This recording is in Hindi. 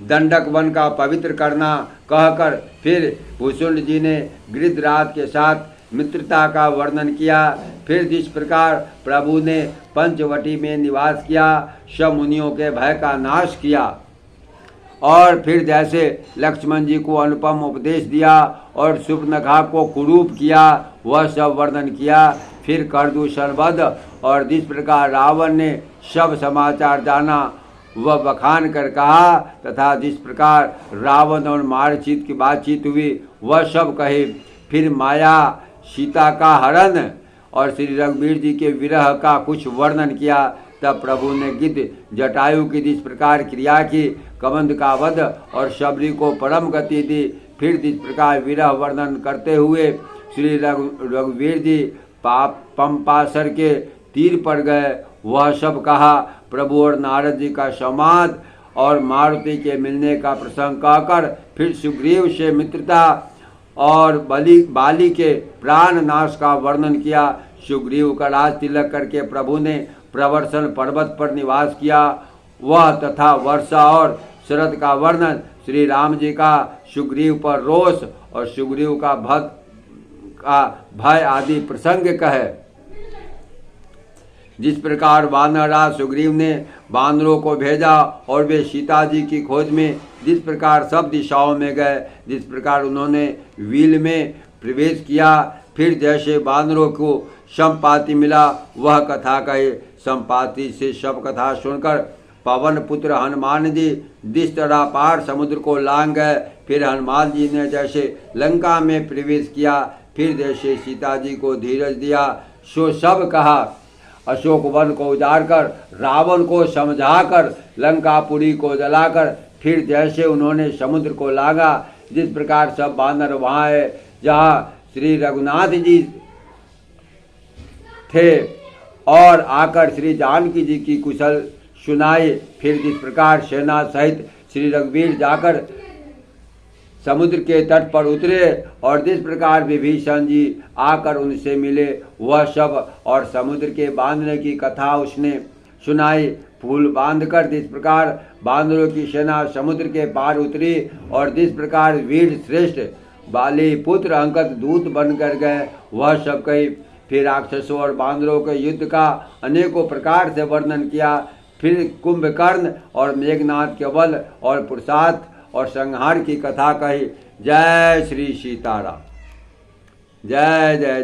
दंडक वन का पवित्र करना कहकर फिर भूषुंड जी ने गृधराज के साथ मित्रता का वर्णन किया। फिर जिस प्रकार प्रभु ने पंचवटी में निवास किया, सब मुनियों के भय का नाश किया, और फिर जैसे लक्ष्मण जी को अनुपम उपदेश दिया और सुपर्णखा को कुरूप किया, वह सब वर्णन किया। फिर करदूषण वध और जिस प्रकार रावण ने सब समाचार जाना वह बखान कर कहा, तथा जिस प्रकार रावण और मारीचित की बातचीत हुई वह सब कहे। फिर माया सीता का हरण और श्री रघुवीर जी के विरह का कुछ वर्णन किया। तब प्रभु ने गिद्ध जटायु की जिस प्रकार क्रिया की, कबंध का वध और शबरी को परम गति दी, फिर जिस प्रकार विरह वर्णन करते हुए श्री रघुवीर जी पंपासर के तीर पर गए, वह सब कहा। प्रभु और नारद जी का संवाद और मारुति के मिलने का प्रसंग कहकर फिर सुग्रीव से मित्रता और बाली के प्राण नाश का वर्णन किया। सुग्रीव का राज तिलक करके प्रभु ने प्रवर्षण पर्वत पर निवास किया, वह तथा वर्षा और शरद का वर्णन, श्री राम जी का सुग्रीव पर रोष और सुग्रीव का भय आदि प्रसंग कहे। जिस प्रकार वानरराज सुग्रीव ने बानरों को भेजा और वे सीता जी की खोज में जिस प्रकार सब दिशाओं में गए, जिस प्रकार उन्होंने वील में प्रवेश किया, फिर जैसे बानरों को संपाति मिला वह कथा कहे। संपाति से सब कथा सुनकर पवन पुत्र हनुमान जी जिस तरह पार समुद्र को लांग गए, फिर हनुमान जी ने जैसे लंका में प्रवेश किया, फिर जैसे सीता जी को धीरज दिया, सो सब कहा। अशोक वन को उजाड़ कर, रावण को समझाकर, लंकापुरी को जलाकर, फिर जैसे उन्होंने समुद्र को लांगा, जिस प्रकार सब बानर वहाँ है जहाँ श्री रघुनाथ जी थे, और आकर श्री जानकी जी की कुशल सुनाई। फिर जिस प्रकार सेना सहित श्री रघुवीर जाकर समुद्र के तट पर उतरे और जिस प्रकार विभीषण जी आकर उनसे मिले, वह सब और समुद्र के बांधने की कथा उसने सुनाई। फूल बांधकर जिस प्रकार बांदरों की सेना समुद्र के पार उतरी और जिस प्रकार वीर श्रेष्ठ बाली पुत्र अंगद दूत बनकर गए, वह सब कही। फिर राक्षसों और बांदरों के युद्ध का अनेकों प्रकार से वर्णन किया। फिर कुंभकर्ण और मेघनाथ के बल और पुरुषार्थ और संहार की कथा कही। जय श्री सीताराम। जय जय।